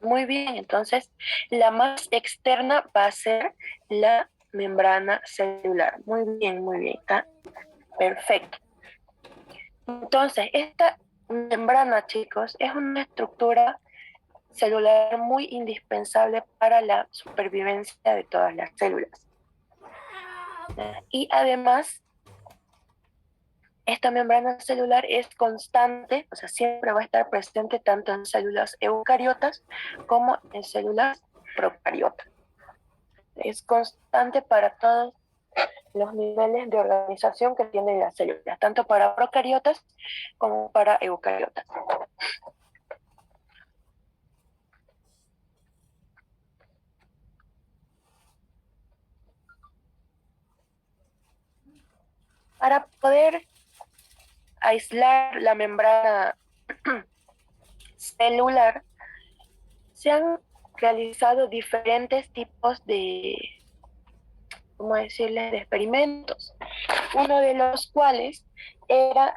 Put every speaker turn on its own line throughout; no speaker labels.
Muy bien, entonces la más externa va a ser la membrana celular. Muy bien, está perfecto. Entonces, esta membrana, chicos, es una estructura celular muy indispensable para la supervivencia de todas las células. Y además, esta membrana celular es constante, o sea, siempre va a estar presente tanto en células eucariotas como en células procariotas. Es constante para todos los niveles de organización que tienen las células, tanto para procariotas como para eucariotas. Para poder aislar la membrana celular, se han realizado diferentes tipos de, ¿cómo decirles?, de experimentos. Uno de los cuales era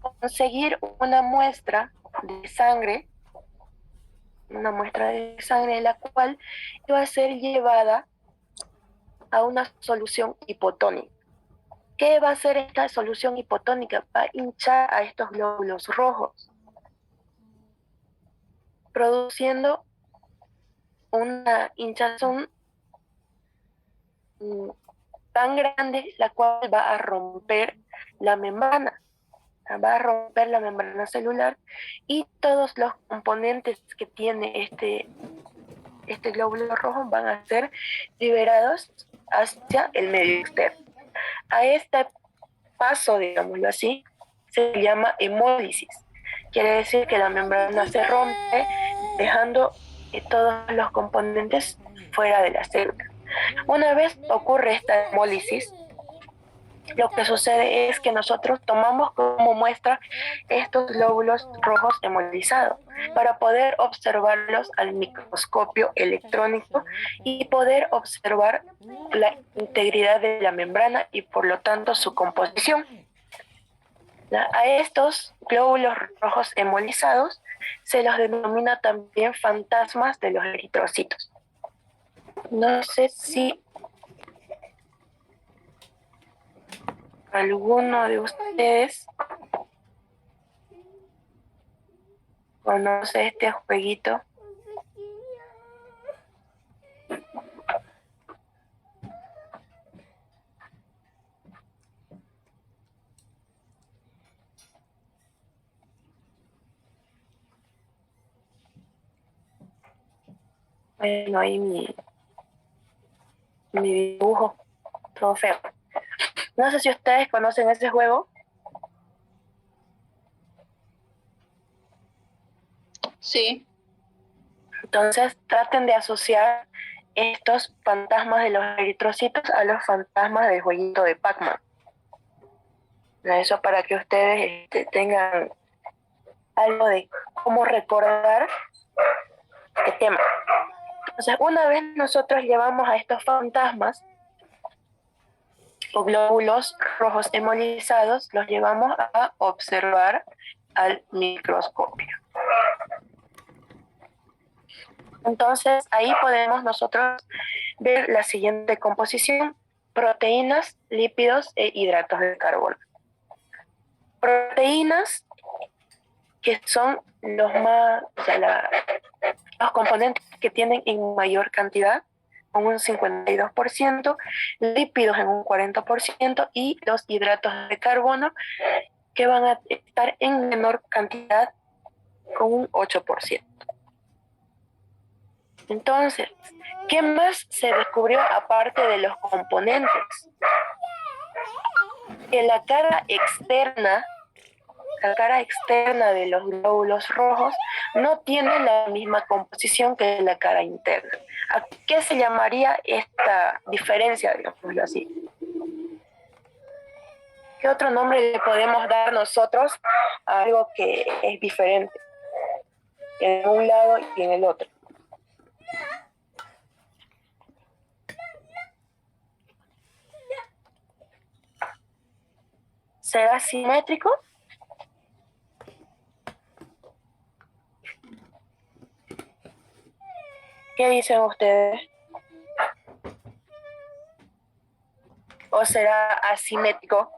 conseguir una muestra de sangre, la cual iba a ser llevada a una solución hipotónica. ¿Qué va a hacer esta solución hipotónica? Va a hinchar a estos glóbulos rojos, produciendo una hinchazón tan grande, la cual va a romper la membrana. Va a romper la membrana celular y todos los componentes que tiene este glóbulo rojo van a ser liberados hacia el medio externo. A este paso, digámoslo así, se llama hemólisis. Quiere decir que la membrana se rompe dejando todos los componentes fuera de la célula. Una vez ocurre esta hemólisis, lo que sucede es que nosotros tomamos como muestra estos glóbulos rojos hemolizados para poder observarlos al microscopio electrónico y poder observar la integridad de la membrana y por lo tanto su composición. A estos glóbulos rojos hemolizados se los denomina también fantasmas de los eritrocitos. No sé si alguno de ustedes conoce este jueguito. Bueno, ahí mi dibujo, todo feo. No sé si ustedes conocen ese juego.
Sí.
Entonces traten de asociar estos fantasmas de los eritrocitos a los fantasmas del jueguito de Pac-Man. Eso para que ustedes tengan algo de cómo recordar este tema. Entonces, una vez nosotros llevamos a estos fantasmas o glóbulos rojos hemolizados, los llevamos a observar al microscopio. Entonces, ahí podemos nosotros ver la siguiente composición: proteínas, lípidos e hidratos de carbono. Proteínas, que son los componentes que tienen en mayor cantidad, con un 52%, lípidos en un 40% y los hidratos de carbono, que van a estar en menor cantidad, con un 8%. Entonces, ¿qué más se descubrió aparte de los componentes? Que la cara externa de los glóbulos rojos no tiene la misma composición que la cara interna. ¿A qué se llamaría esta diferencia, digámoslo así? ¿Qué otro nombre le podemos dar nosotros a algo que es diferente en un lado y en el otro? ¿Será simétrico? ¿Qué dicen ustedes? ¿O será asimétrico?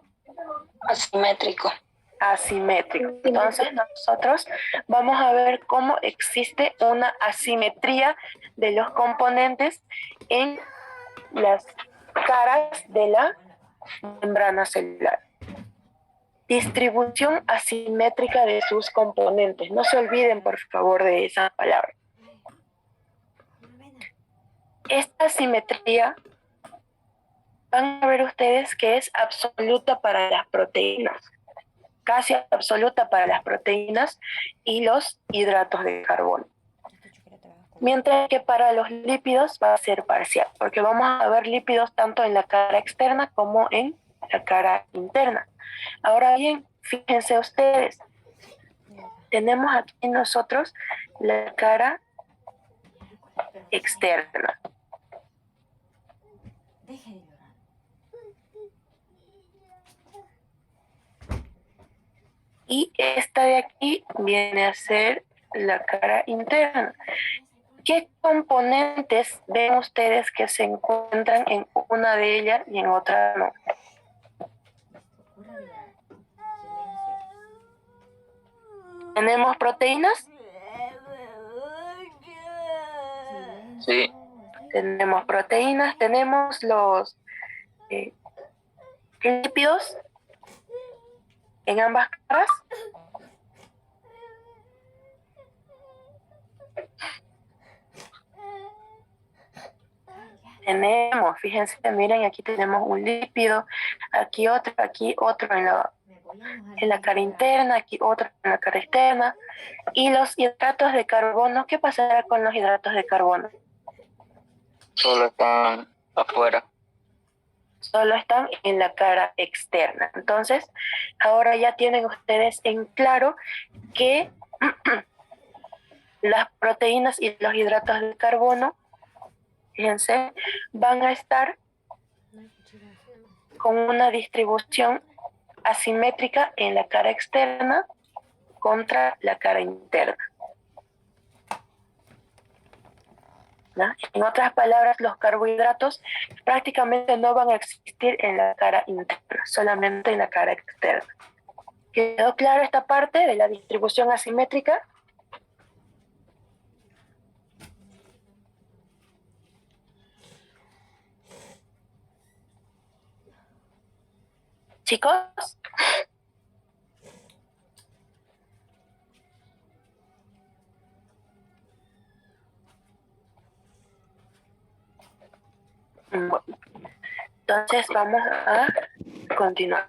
Asimétrico.
Asimétrico. Entonces nosotros vamos a ver cómo existe una asimetría de los componentes en las caras de la membrana celular. Distribución asimétrica de sus componentes. No se olviden, por favor, de esa palabra. Esta asimetría van a ver ustedes que es absoluta para las proteínas, casi absoluta para las proteínas y los hidratos de carbono. Mientras que para los lípidos va a ser parcial, porque vamos a ver lípidos tanto en la cara externa como en la cara interna. Ahora bien, fíjense ustedes, tenemos aquí nosotros la cara externa. Y esta de aquí viene a ser la cara interna. ¿Qué componentes ven ustedes que se encuentran en una de ellas y en otra no? ¿Tenemos proteínas?
Sí.
Tenemos proteínas, tenemos los lípidos en ambas caras. Tenemos, fíjense, miren, aquí tenemos un lípido, aquí otro en la cara interna, aquí otro en la cara externa. Y los hidratos de carbono, ¿qué pasará con los hidratos de carbono?
Solo están afuera.
Solo están en la cara externa. Entonces, ahora ya tienen ustedes en claro que las proteínas y los hidratos de carbono, fíjense, van a estar con una distribución asimétrica en la cara externa contra la cara interna. ¿No? En otras palabras, los carbohidratos prácticamente no van a existir en la cara interna, solamente en la cara externa. ¿Quedó claro esta parte de la distribución asimétrica? ¿Chicos? Bueno, entonces vamos a continuar.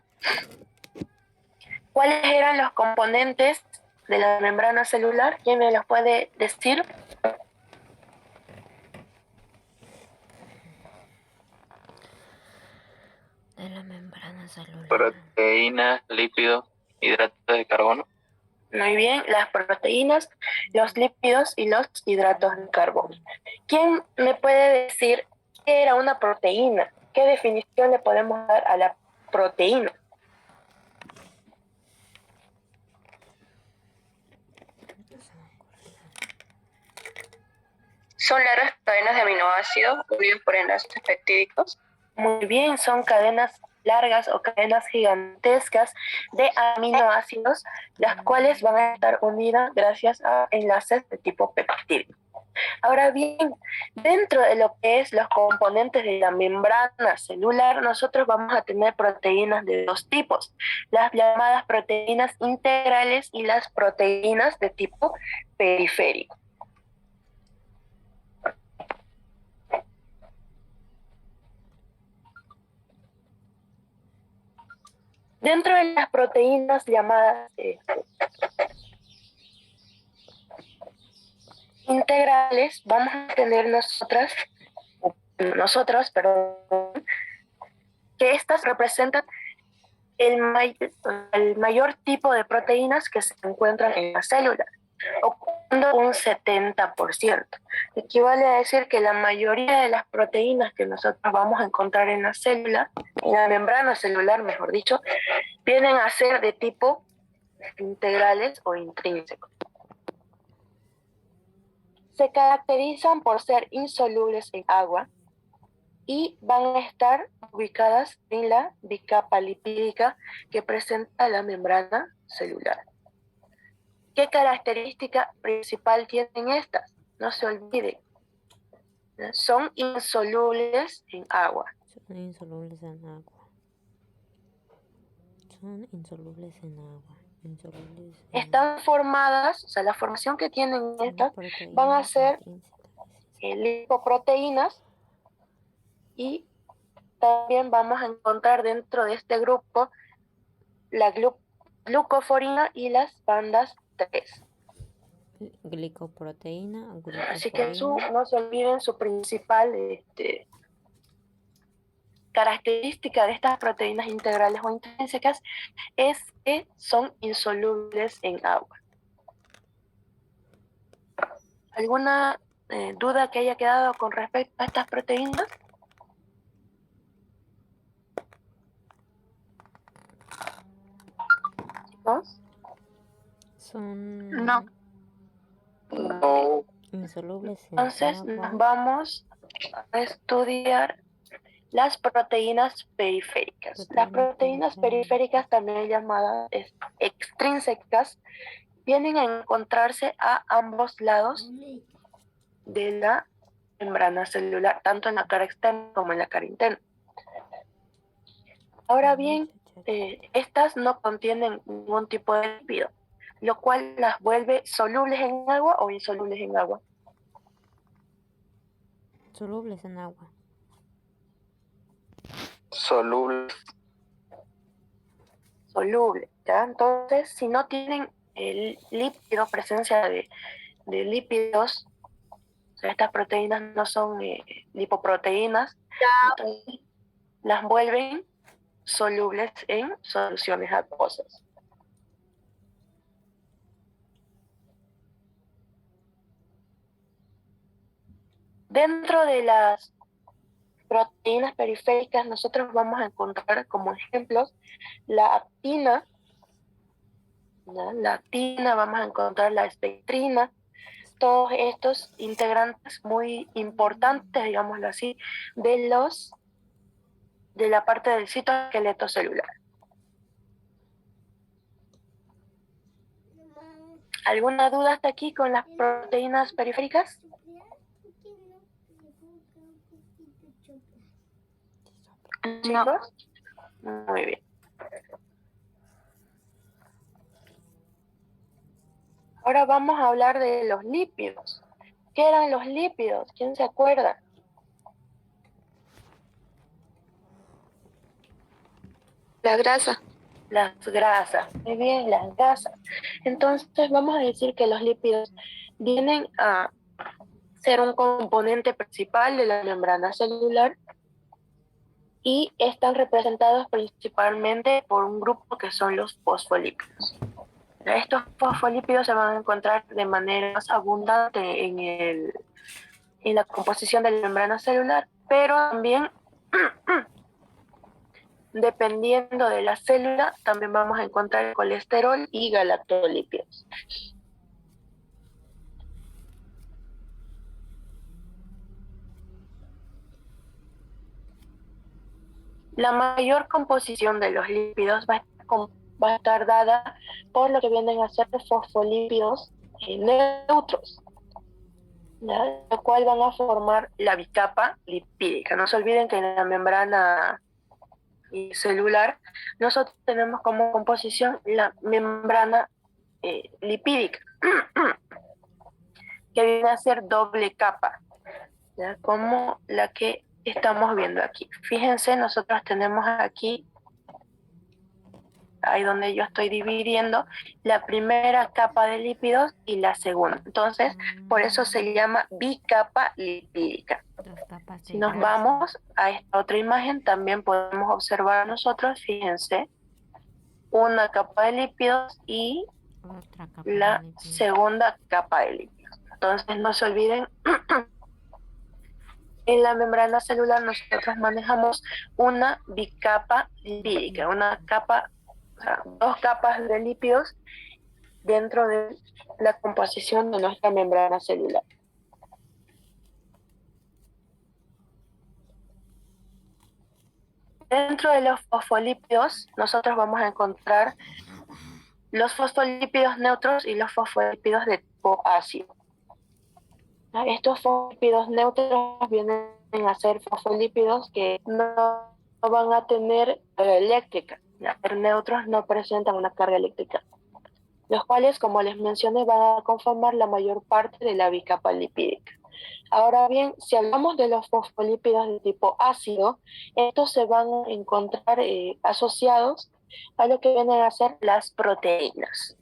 ¿Cuáles eran los componentes de la membrana celular? ¿Quién me los puede decir?
De la membrana celular.
Proteínas, lípidos, hidratos de carbono.
Muy bien, las proteínas, los lípidos y los hidratos de carbono. ¿Quién me puede decir qué era una proteína? ¿Qué definición le podemos dar a la proteína?
Son largas cadenas de aminoácidos unidas por enlaces peptídicos.
Muy bien, son cadenas largas o cadenas gigantescas de aminoácidos, las cuales van a estar unidas gracias a enlaces de tipo peptídico. Ahora bien, dentro de lo que es los componentes de la membrana celular, nosotros vamos a tener proteínas de dos tipos, las llamadas proteínas integrales y las proteínas de tipo periférico. Dentro de las proteínas llamadas integrales, vamos a tener que estas representan el mayor tipo de proteínas que se encuentran en la célula, ocupando un 70%. Equivale a decir que la mayoría de las proteínas que nosotros vamos a encontrar en la célula, en la membrana celular, mejor dicho, vienen a ser de tipo integrales o intrínsecos. se caracterizan por ser insolubles en agua y van a estar ubicadas en la bicapa lipídica que presenta la membrana celular. ¿Qué característica principal tienen estas? No se olviden, son insolubles en agua.
Son insolubles en agua. Son insolubles en agua. Insolubles en
Están formadas, o sea, la formación que tienen estas van a ser lipoproteínas, y también vamos a encontrar dentro de este grupo la glucoforina y las bandas 3.
Glicoproteína,
Así que
glucoforina.
no se olviden su principal característica de estas proteínas integrales o intrínsecas es que son insolubles en agua. ¿Alguna duda que haya quedado con respecto a estas proteínas? ¿Chicos?
Son
No.
insolubles en
Entonces
agua.
nos vamos a estudiar las proteínas periféricas. Las proteínas periféricas, también llamadas extrínsecas, vienen a encontrarse a ambos lados de la membrana celular, tanto en la cara externa como en la cara interna. Ahora bien, estas no contienen ningún tipo de lípido, lo cual las vuelve solubles en agua o insolubles en agua.
Solubles en agua.
Soluble.
Soluble, ¿ya? Entonces, si no tienen el lípido, presencia de lípidos, o sea, estas proteínas no son lipoproteínas, entonces las vuelven solubles en soluciones acuosas. Dentro de las proteínas periféricas nosotros vamos a encontrar como ejemplos la actina, ¿no? La actina, vamos a encontrar la espectrina, todos estos integrantes muy importantes, digámoslo así, de la parte del citoesqueleto celular. ¿Alguna duda hasta aquí con las proteínas periféricas? ¿Chicos? Muy bien. Ahora vamos a hablar de los lípidos. ¿Qué eran los lípidos? ¿Quién se acuerda?
La grasa.
Las grasas. Muy bien, las grasas. Entonces vamos a decir que los lípidos vienen a ser un componente principal de la membrana celular y están representados principalmente por un grupo que son los fosfolípidos. Estos fosfolípidos se van a encontrar de manera más abundante en la composición de la membrana celular, pero también dependiendo de la célula, también vamos a encontrar colesterol y galactolípidos. La mayor composición de los lípidos va a estar dada por lo que vienen a ser fosfolípidos neutros, ¿ya? Lo cual van a formar la bicapa lipídica. No se olviden que en la membrana celular nosotros tenemos como composición la membrana lipídica, que viene a ser doble capa, ¿ya? Como la que estamos viendo aquí. Fíjense, nosotros tenemos aquí, ahí donde yo estoy dividiendo, la primera capa de lípidos y la segunda. Entonces, por eso se llama bicapa lipídica. Si nos vamos a esta otra imagen, también podemos observar nosotros, fíjense, una capa de lípidos y la segunda capa de lípidos. Entonces, no se olviden, en la membrana celular nosotros manejamos una bicapa lipídica, una capa, o sea, dos capas de lípidos dentro de la composición de nuestra membrana celular. Dentro de los fosfolípidos, nosotros vamos a encontrar los fosfolípidos neutros y los fosfolípidos de tipo ácido. Estos fosfolípidos neutros vienen a ser fosfolípidos que no van a tener carga eléctrica. Los neutros no presentan una carga eléctrica, los cuales, como les mencioné, van a conformar la mayor parte de la bicapa lipídica. Ahora bien, si hablamos de los fosfolípidos de tipo ácido, estos se van a encontrar asociados a lo que vienen a ser las proteínas.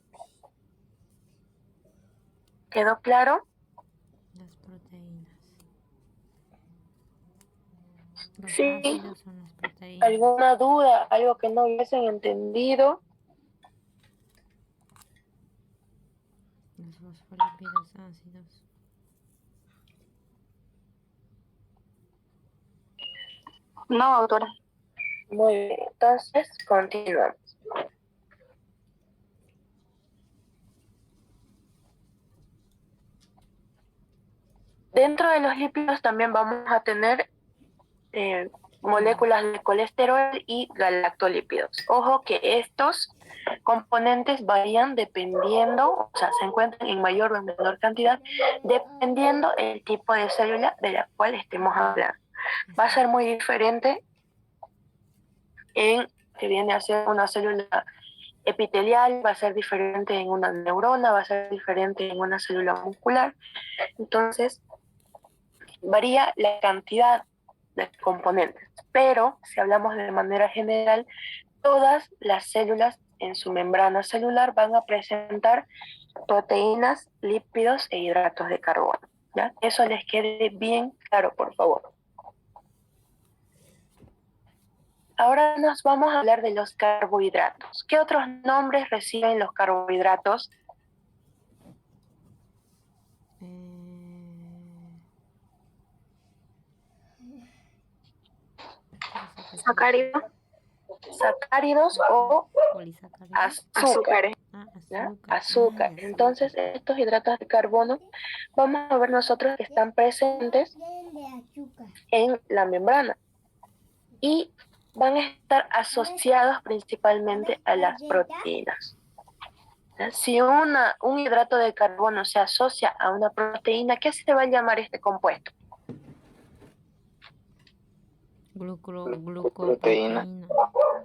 ¿Quedó claro?
Las proteínas. Los
Sí.
ácidos son las proteínas.
¿Alguna duda? ¿Algo que no hubiesen entendido?
Los fosfolípidos ácidos.
No, doctora.
Muy bien, entonces continuamos. Dentro de los lípidos también vamos a tener moléculas de colesterol y galactolípidos. Ojo que estos componentes varían dependiendo, o sea, se encuentran en mayor o menor cantidad, dependiendo el tipo de célula de la cual estemos hablando. Va a ser muy diferente en que viene a ser una célula epitelial, va a ser diferente en una neurona, va a ser diferente en una célula muscular. Entonces, varía la cantidad de componentes, pero si hablamos de manera general, todas las células en su membrana celular van a presentar proteínas, lípidos e hidratos de carbono. ¿Ya? Eso les quede bien claro, por favor. Ahora nos vamos a hablar de los carbohidratos. ¿Qué otros nombres reciben los carbohidratos?
Sacáridos.
Sacáridos o
Polisacáridos.
azúcar.
Azúcar.
Azúcar. Entonces, estos hidratos de carbono, vamos a ver nosotros que están presentes en la membrana y van a estar asociados principalmente a las proteínas. Si un hidrato de carbono se asocia a una proteína, ¿qué se va a llamar este compuesto?
Glucoproteína.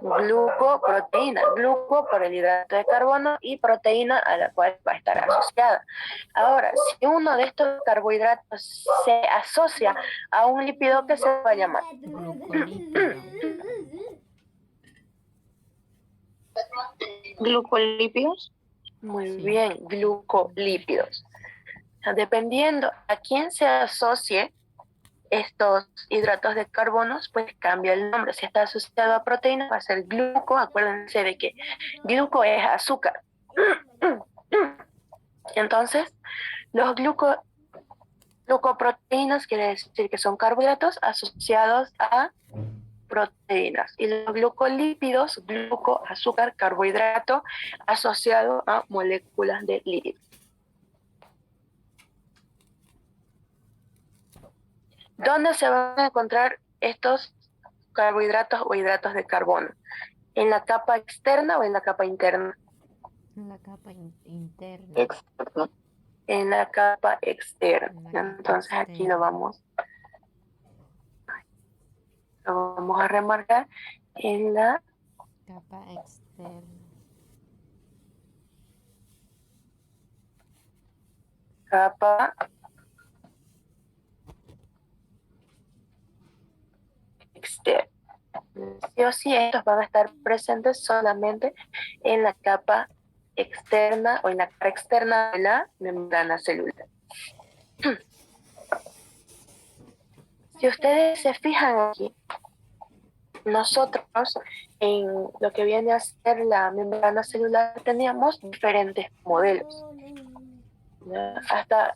Glucoproteína. Gluco por el hidrato de carbono y proteína a la cual va a estar asociada. Ahora, si uno de estos carbohidratos se asocia a un lípido, ¿qué se va a llamar?
Glucolípido.
Glucolípidos.
Muy
Sí.
bien, glucolípidos. Dependiendo a quién se asocie estos hidratos de carbono, pues cambia el nombre. Si está asociado a proteína, va a ser gluco. Acuérdense de que gluco es azúcar. Entonces, los glucoproteínas quiere decir que son carbohidratos asociados a proteínas. Y los glucolípidos, gluco, azúcar, carbohidrato, asociado a moléculas de lípidos. ¿Dónde se van a encontrar estos carbohidratos o hidratos de carbono? ¿En la capa externa o en la capa interna?
En la capa interna.
Externo.
En la capa externa. Entonces aquí lo vamos a remarcar en la
capa externa.
Capa externa. Sí o sí, estos van a estar presentes solamente en la capa externa o en la cara externa de la membrana celular. Si ustedes se fijan aquí, nosotros en lo que viene a ser la membrana celular teníamos diferentes modelos, ¿ya? Hasta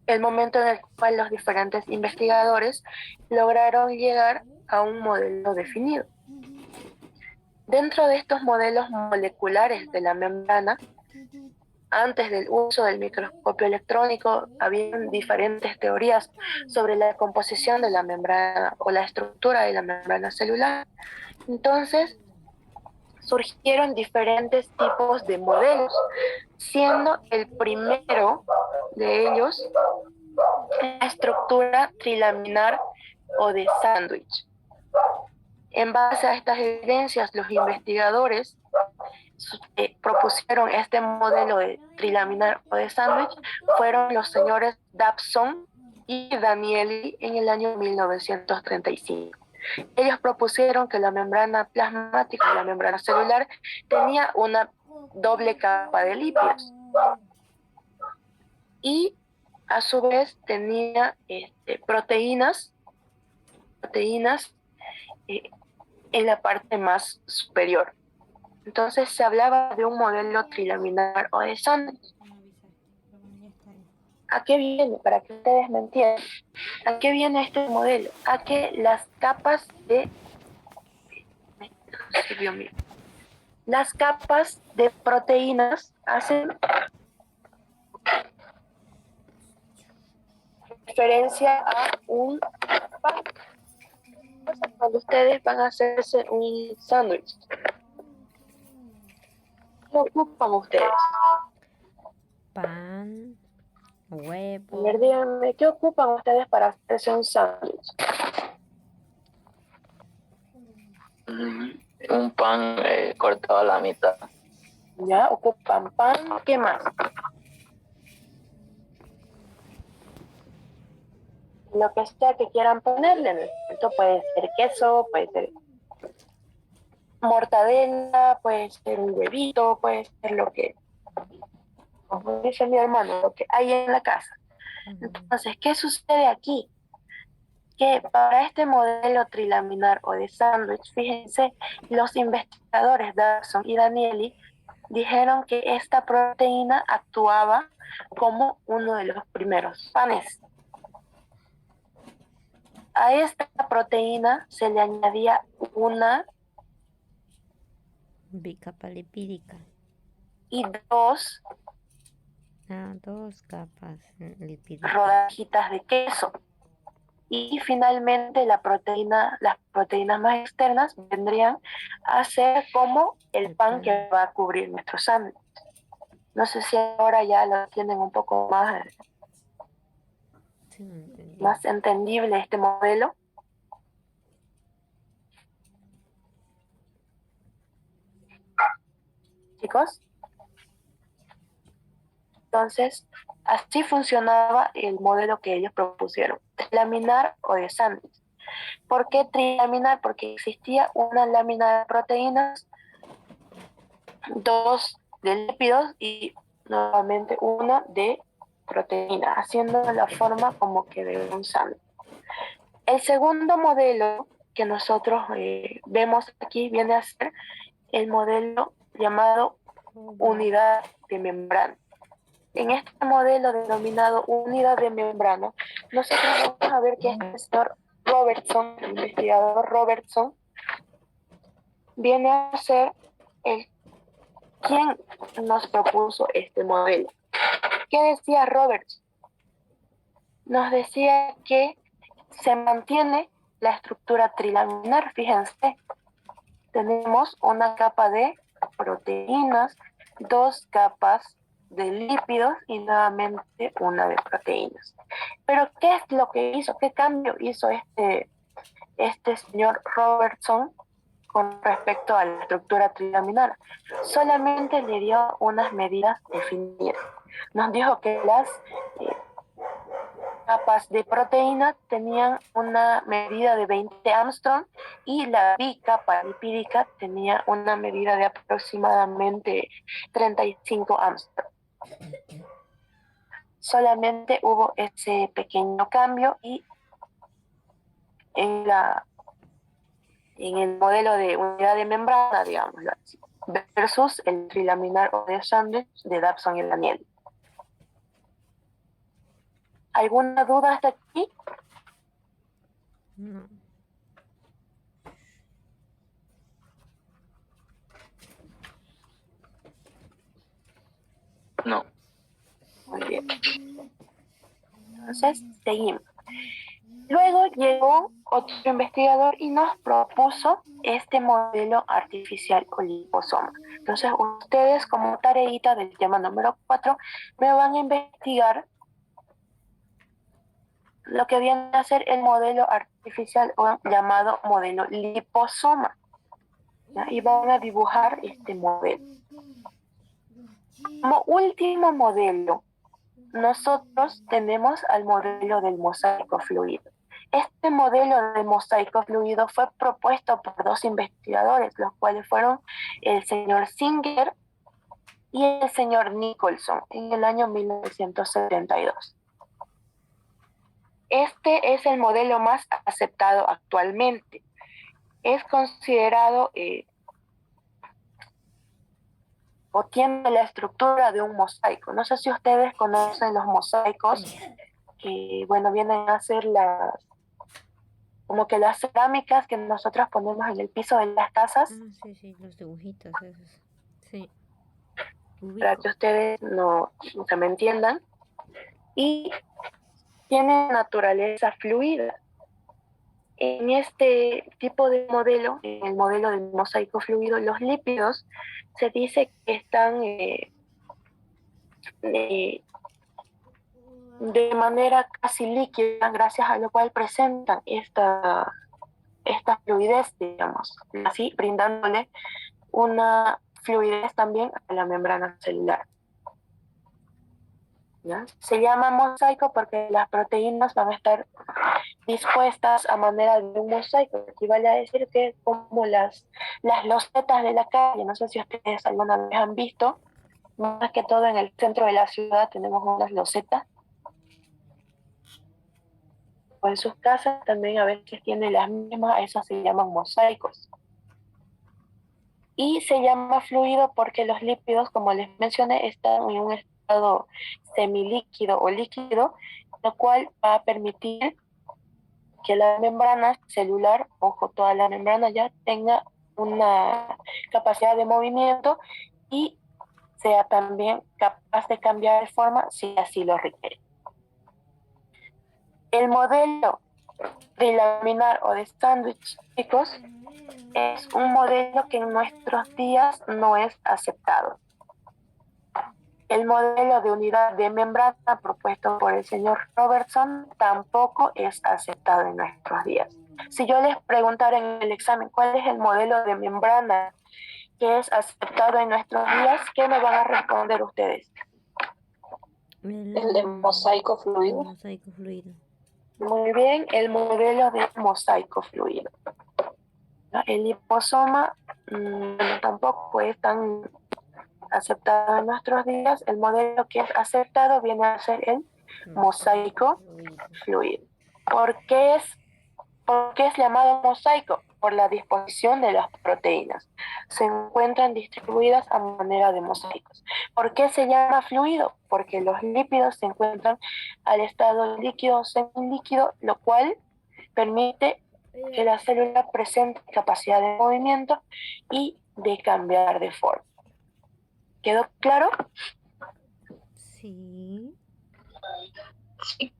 el momento en el cual los diferentes investigadores lograron llegar a un modelo definido. Dentro de estos modelos moleculares de la membrana, antes del uso del microscopio electrónico, había diferentes teorías sobre la composición de la membrana o la estructura de la membrana celular. Entonces, surgieron diferentes tipos de modelos, siendo el primero de ellos la estructura trilaminar o de sándwich. En base a estas evidencias, los investigadores propusieron este modelo de trilaminar o de sándwich fueron los señores Dobson y Danieli en el año 1935. Ellos propusieron que la membrana plasmática, la membrana celular, tenía una doble capa de lípidos y a su vez tenía proteínas en la parte más superior. Entonces se hablaba de un modelo trilaminar o de sándwich. ¿A qué viene? Para que ustedes me entiendan. ¿A qué viene este modelo? A que las capas de proteínas hacen referencia a un pan. Cuando ustedes van a hacerse un sándwich, ¿qué ocupan ustedes?
Pan,
A
huevo,
ver, díganme, ¿qué ocupan ustedes para hacerse un sándwich?
Un pan cortado a la mitad.
¿Ya? Ocupan pan, ¿qué más? Lo que sea que quieran ponerle. Esto puede ser queso, puede ser mortadela, puede ser un huevito, puede ser lo que, como dice mi hermano, lo que hay en la casa. Entonces, ¿qué sucede aquí? Que para este modelo trilaminar o de sándwich, fíjense, los investigadores Dobson y Danieli dijeron que esta proteína actuaba como uno de los primeros panes. A esta proteína se le añadía una
bicapa lipídica.
y dos
Dos capas lipídicas.
rodajitas de queso. Y finalmente las proteínas más externas vendrían a ser como el pan que va a cubrir nuestro sándwich. No sé si ahora ya lo tienen un poco más,
Sí, no entendí.
más entendible este modelo. Chicos, entonces así funcionaba el modelo que ellos propusieron, trilaminar o de sándwich. ¿Por qué trilaminar? Porque existía una lámina de proteínas, dos de lípidos y nuevamente una de proteína, haciendo la forma como que de un sándwich. El segundo modelo que nosotros vemos aquí viene a ser el modelo llamado unidad de membrana. En este modelo denominado unidad de membrana, nosotros vamos a ver que este señor Robertson, el investigador Robertson, viene a ser quien nos propuso este modelo. ¿Qué decía Robertson? Nos decía que se mantiene la estructura trilaminar, fíjense, tenemos una capa de proteínas, dos capas de lípidos y nuevamente una de proteínas. Pero ¿qué es lo que hizo? ¿Qué cambio hizo este señor Robertson con respecto a la estructura trilaminar? Solamente le dio unas medidas definidas. Nos dijo que las capas de proteína tenían una medida de 20 Armstrong y la bicapa lipídica tenía una medida de aproximadamente 35 Armstrong. Solamente hubo ese pequeño cambio y en el modelo de unidad de membrana, digámoslo así, versus el trilaminar o de sándwich de Dobson y Daniel. ¿Alguna duda hasta aquí?
No.
No.
Entonces, seguimos. Luego llegó otro investigador y nos propuso este modelo artificial o liposoma. Entonces, ustedes como tareita del tema número 4 me van a investigar lo que viene a ser el modelo artificial o llamado modelo liposoma, ¿ya? Y van a dibujar este modelo. Como último modelo, nosotros tenemos al modelo del mosaico fluido. Este modelo de mosaico fluido fue propuesto por dos investigadores, los cuales fueron el señor Singer y el señor Nicholson en el año 1972. Este es el modelo más aceptado actualmente. Es considerado o tiene la estructura de un mosaico. No sé si ustedes conocen los mosaicos, que bueno, vienen a ser como que las cerámicas que nosotros ponemos en el piso de las casas.
Sí, sí, los dibujitos esos. Sí.
Para que ustedes no se me entiendan. Y tiene naturaleza fluida. En este tipo de modelo, en el modelo del mosaico fluido, los lípidos se dice que están de manera casi líquida, gracias a lo cual presentan esta fluidez, digamos, así brindándole una fluidez también a la membrana celular. ¿Ya? Se llama mosaico porque las proteínas van a estar dispuestas a manera de un mosaico. Equivale a decir que como las losetas de la calle, no sé si ustedes alguna vez han visto, más que todo en el centro de la ciudad tenemos unas losetas, o en sus casas también a veces tienen las mismas, esas se llaman mosaicos. Y se llama fluido porque los lípidos, como les mencioné, están en un estado semilíquido o líquido, lo cual va a permitir que la membrana celular, ojo, toda la membrana ya tenga una capacidad de movimiento y sea también capaz de cambiar de forma si así lo requiere. El modelo de laminar o de sándwich, chicos, es un modelo que en nuestros días no es aceptado. El modelo de unidad de membrana propuesto por el señor Robertson tampoco es aceptado en nuestros días. Si yo les preguntara en el examen cuál es el modelo de membrana que es aceptado en nuestros días, ¿qué me van a responder ustedes?
El de mosaico fluido.
Mosaico fluido.
Muy bien, el modelo de mosaico fluido. El liposoma tampoco es tan aceptado en nuestros días. El modelo que es aceptado viene a ser el mosaico fluido. ¿Por qué es llamado mosaico? Por la disposición de las proteínas. Se encuentran distribuidas a manera de mosaicos. ¿Por qué se llama fluido? Porque los lípidos se encuentran al estado líquido o semilíquido, lo cual permite que la célula presente capacidad de movimiento y de cambiar de forma. ¿Quedó claro?
Sí.
Sí.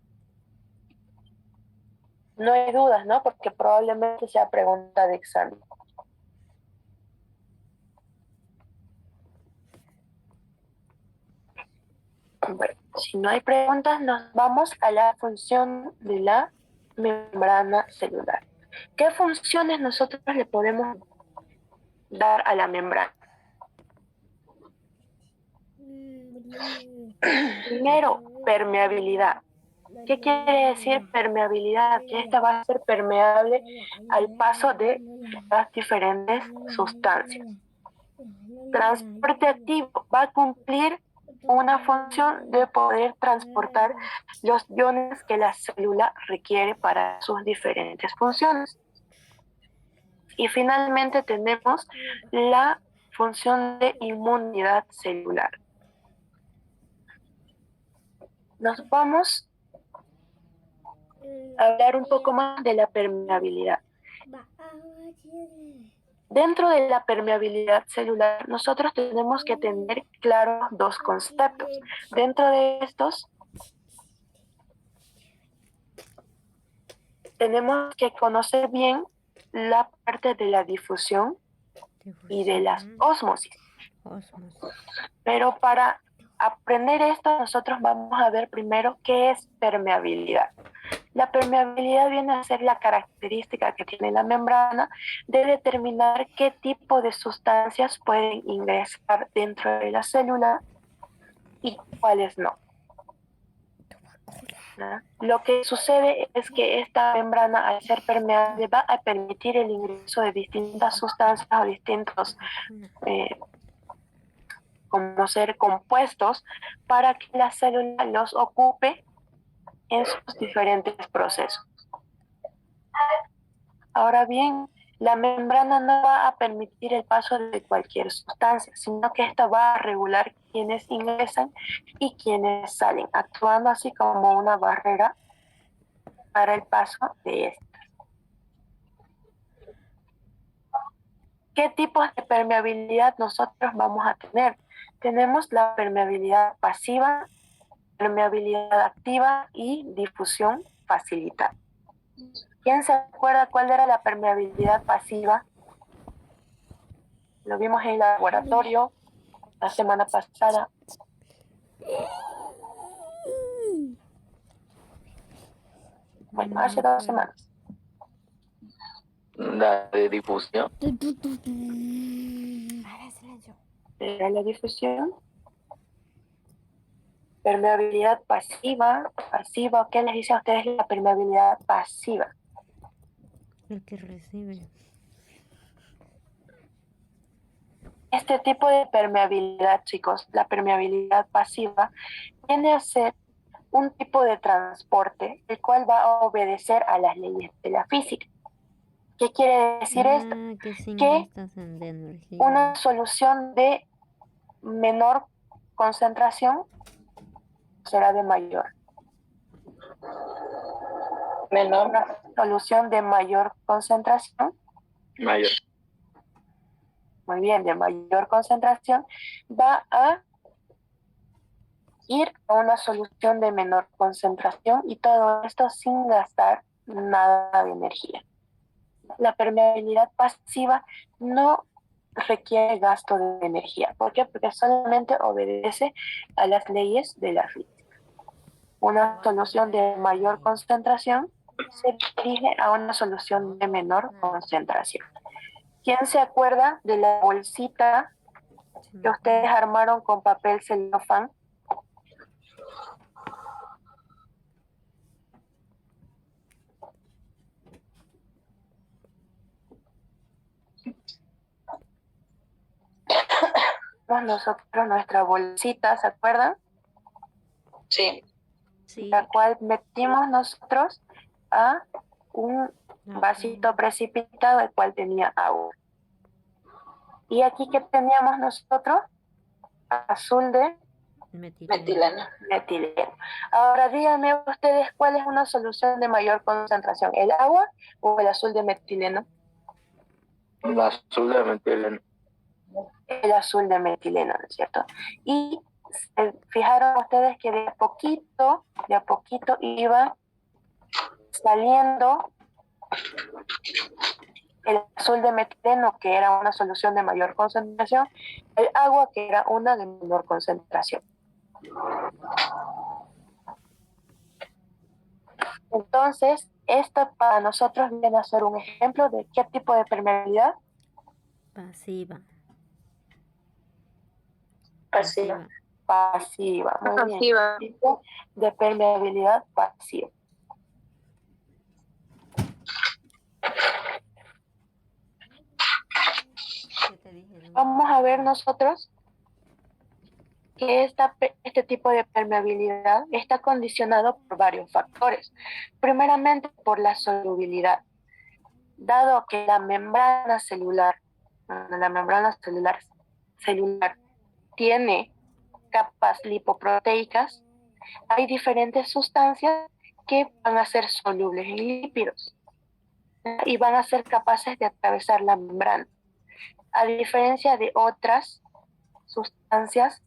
No hay dudas, ¿no? Porque probablemente sea pregunta de examen. Bueno, si no hay preguntas, nos vamos a la función de la membrana celular. ¿Qué funciones nosotros le podemos dar a la membrana? Primero, permeabilidad. ¿Qué quiere decir permeabilidad? Que esta va a ser permeable al paso de las diferentes sustancias. Transporte activo va a cumplir una función de poder transportar los iones que la célula requiere para sus diferentes funciones. Y finalmente tenemos la función de inmunidad celular. Nos vamos a hablar un poco más de la permeabilidad. Dentro de la permeabilidad celular, nosotros tenemos que tener claros dos conceptos. Dentro de estos tenemos que conocer bien la parte de la difusión y de las ósmosis. Pero para aprender esto, nosotros vamos a ver primero qué es permeabilidad. La permeabilidad viene a ser la característica que tiene la membrana de determinar qué tipo de sustancias pueden ingresar dentro de la célula y cuáles no. ¿No? Lo que sucede es que esta membrana, al ser permeable, va a permitir el ingreso de distintas sustancias o distintos como ser compuestos para que la célula los ocupe en sus diferentes procesos. Ahora bien, la membrana no va a permitir el paso de cualquier sustancia, sino que esta va a regular quiénes ingresan y quiénes salen, actuando así como una barrera para el paso de estas. ¿Qué tipos de permeabilidad nosotros vamos a tener? Tenemos la permeabilidad pasiva, permeabilidad activa y difusión facilitada. ¿Quién se acuerda cuál era la permeabilidad pasiva? Lo vimos en el laboratorio la semana pasada. Bueno, hace 2 semanas.
La de difusión.
Era la difusión. Permeabilidad pasiva. ¿Qué les dice a ustedes la permeabilidad pasiva?
El que recibe.
Este tipo de permeabilidad, chicos, la permeabilidad pasiva, viene a ser un tipo de transporte el cual va a obedecer a las leyes de la física. ¿Qué quiere decir esto? Que una solución de menor concentración será de mayor. Una solución de mayor concentración.
Mayor.
Muy bien, de mayor concentración va a ir a una solución de menor concentración y todo esto sin gastar nada de energía. La permeabilidad pasiva no requiere gasto de energía. ¿Por qué? Porque solamente obedece a las leyes de la física. Una solución de mayor concentración se dirige a una solución de menor concentración. ¿Quién se acuerda de la bolsita que ustedes armaron con papel celofán? Nosotros nuestra bolsita, ¿se acuerdan?
Sí.
La cual metimos nosotros a un vasito precipitado el cual tenía agua. Y aquí que teníamos nosotros azul de
Metileno.
Ahora díganme ustedes cuál es una solución de mayor concentración, el agua o el azul de metileno.
El azul de metileno.
El azul de metileno, ¿no es cierto? Y fijaron ustedes que de a poquito iba saliendo el azul de metileno, que era una solución de mayor concentración, el agua, que era una de menor concentración. Entonces, esto para nosotros viene a ser un ejemplo de qué tipo de permeabilidad.
Pasiva.
Muy bien. Tipo de permeabilidad pasiva. Vamos a ver nosotros que este tipo de permeabilidad está condicionado por varios factores. Primeramente, por la solubilidad. Dado que la membrana celular tiene capas lipoproteicas, hay diferentes sustancias que van a ser solubles en lípidos y van a ser capaces de atravesar la membrana, a diferencia de otras sustancias